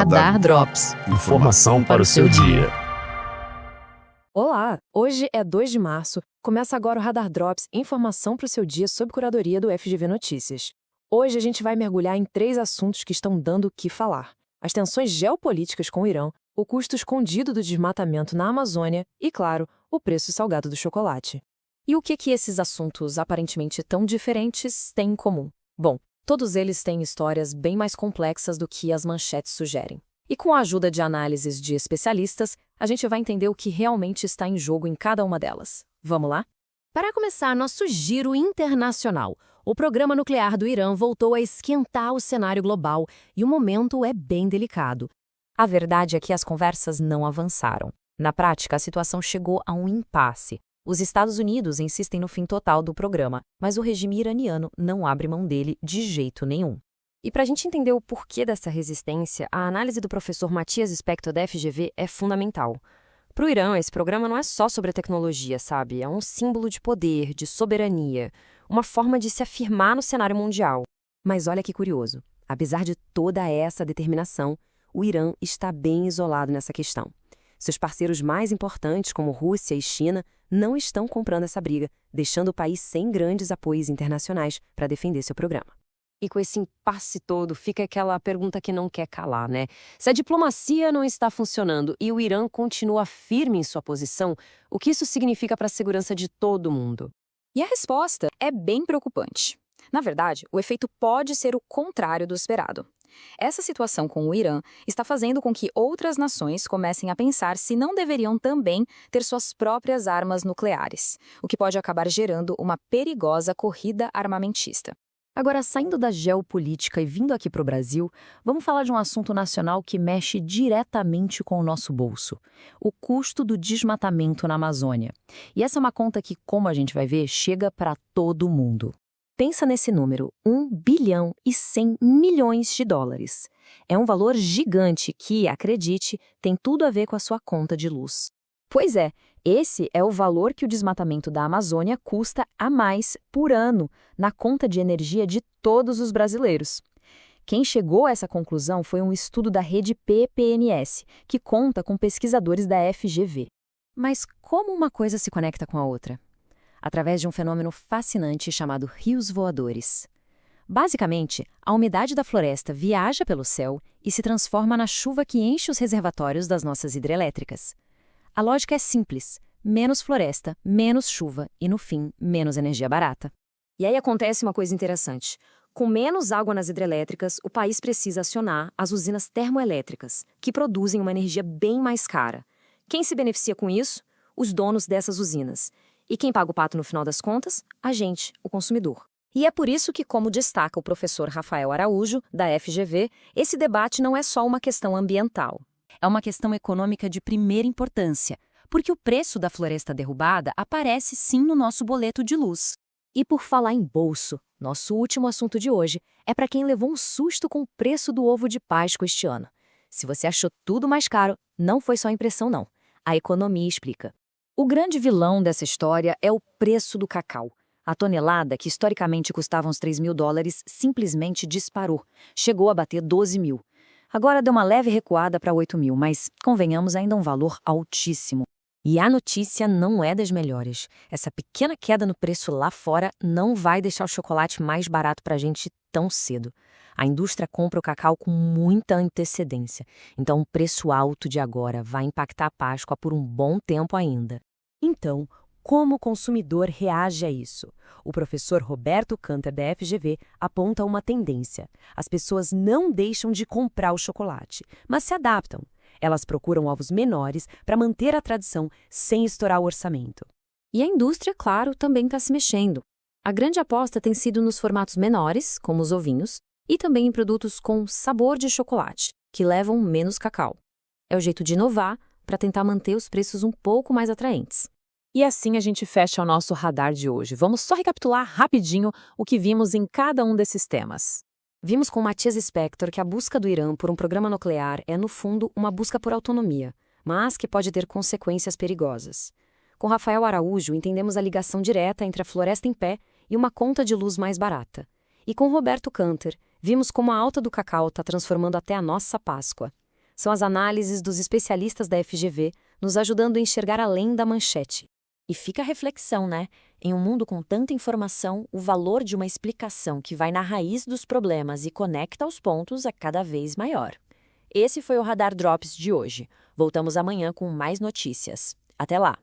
Radar Drops. Informação para o seu dia. Olá! Hoje é 2 de março. Começa agora o Radar Drops, informação para o seu dia sob curadoria do FGV Notícias. Hoje a gente vai mergulhar em 3 assuntos que estão dando o que falar. As tensões geopolíticas com o Irã, o custo escondido do desmatamento na Amazônia e, claro, o preço salgado do chocolate. E o que esses assuntos aparentemente tão diferentes têm em comum? Bom, todos eles têm histórias bem mais complexas do que as manchetes sugerem. E com a ajuda de análises de especialistas, a gente vai entender o que realmente está em jogo em cada uma delas. Vamos lá? Para começar nosso giro internacional, o programa nuclear do Irã voltou a esquentar o cenário global e o momento é bem delicado. A verdade é que as conversas não avançaram. Na prática, a situação chegou a um impasse. Os Estados Unidos insistem no fim total do programa, mas o regime iraniano não abre mão dele de jeito nenhum. E para a gente entender o porquê dessa resistência, a análise do professor Matias Spector da FGV é fundamental. Para o Irã, esse programa não é só sobre a tecnologia, sabe? É um símbolo de poder, de soberania, uma forma de se afirmar no cenário mundial. Mas olha que curioso, apesar de toda essa determinação, o Irã está bem isolado nessa questão. Seus parceiros mais importantes, como Rússia e China, não estão comprando essa briga, deixando o país sem grandes apoios internacionais para defender seu programa. E com esse impasse todo, fica aquela pergunta que não quer calar, né? Se a diplomacia não está funcionando e o Irã continua firme em sua posição, o que isso significa para a segurança de todo mundo? E a resposta é bem preocupante. Na verdade, o efeito pode ser o contrário do esperado. Essa situação com o Irã está fazendo com que outras nações comecem a pensar se não deveriam também ter suas próprias armas nucleares, o que pode acabar gerando uma perigosa corrida armamentista. Agora, saindo da geopolítica e vindo aqui para o Brasil, vamos falar de um assunto nacional que mexe diretamente com o nosso bolso: o custo do desmatamento na Amazônia. E essa é uma conta que, como a gente vai ver, chega para todo mundo. Pensa nesse número, 1 bilhão e 100 milhões de dólares. É um valor gigante que, acredite, tem tudo a ver com a sua conta de luz. Pois é, esse é o valor que o desmatamento da Amazônia custa a mais por ano na conta de energia de todos os brasileiros. Quem chegou a essa conclusão foi um estudo da rede PPNS, que conta com pesquisadores da FGV. Mas como uma coisa se conecta com a outra? Através de um fenômeno fascinante chamado rios voadores. Basicamente, a umidade da floresta viaja pelo céu e se transforma na chuva que enche os reservatórios das nossas hidrelétricas. A lógica é simples: menos floresta, menos chuva e, no fim, menos energia barata. E aí acontece uma coisa interessante. Com menos água nas hidrelétricas, o país precisa acionar as usinas termoelétricas, que produzem uma energia bem mais cara. Quem se beneficia com isso? Os donos dessas usinas. E quem paga o pato no final das contas? A gente, o consumidor. E é por isso que, como destaca o professor Rafael Araújo, da FGV, esse debate não é só uma questão ambiental. É uma questão econômica de primeira importância, porque o preço da floresta derrubada aparece sim no nosso boleto de luz. E por falar em bolso, nosso último assunto de hoje é para quem levou um susto com o preço do ovo de Páscoa este ano. Se você achou tudo mais caro, não foi só impressão não. A economia explica. O grande vilão dessa história é o preço do cacau. A tonelada, que historicamente custava uns 3 mil dólares, simplesmente disparou. Chegou a bater 12 mil. Agora deu uma leve recuada para 8 mil, mas, convenhamos, ainda um valor altíssimo. E a notícia não é das melhores. Essa pequena queda no preço lá fora não vai deixar o chocolate mais barato para a gente tão cedo. A indústria compra o cacau com muita antecedência, então o preço alto de agora vai impactar a Páscoa por um bom tempo ainda. Então, como o consumidor reage a isso? O professor Roberto Canter, da FGV, aponta uma tendência. As pessoas não deixam de comprar o chocolate, mas se adaptam. Elas procuram ovos menores para manter a tradição sem estourar o orçamento. E a indústria, claro, também está se mexendo. A grande aposta tem sido nos formatos menores, como os ovinhos, e também em produtos com sabor de chocolate, que levam menos cacau. É o jeito de inovar para tentar manter os preços um pouco mais atraentes. E assim a gente fecha o nosso radar de hoje. Vamos só recapitular rapidinho o que vimos em cada um desses temas. Vimos com Matias Spector que a busca do Irã por um programa nuclear é, no fundo, uma busca por autonomia, mas que pode ter consequências perigosas. Com Rafael Araújo, entendemos a ligação direta entre a floresta em pé e uma conta de luz mais barata. E com Roberto Canter, vimos como a alta do cacau está transformando até a nossa Páscoa. São as análises dos especialistas da FGV nos ajudando a enxergar além da manchete. E fica a reflexão, né? Em um mundo com tanta informação, o valor de uma explicação que vai na raiz dos problemas e conecta os pontos é cada vez maior. Esse foi o Radar Drops de hoje. Voltamos amanhã com mais notícias. Até lá!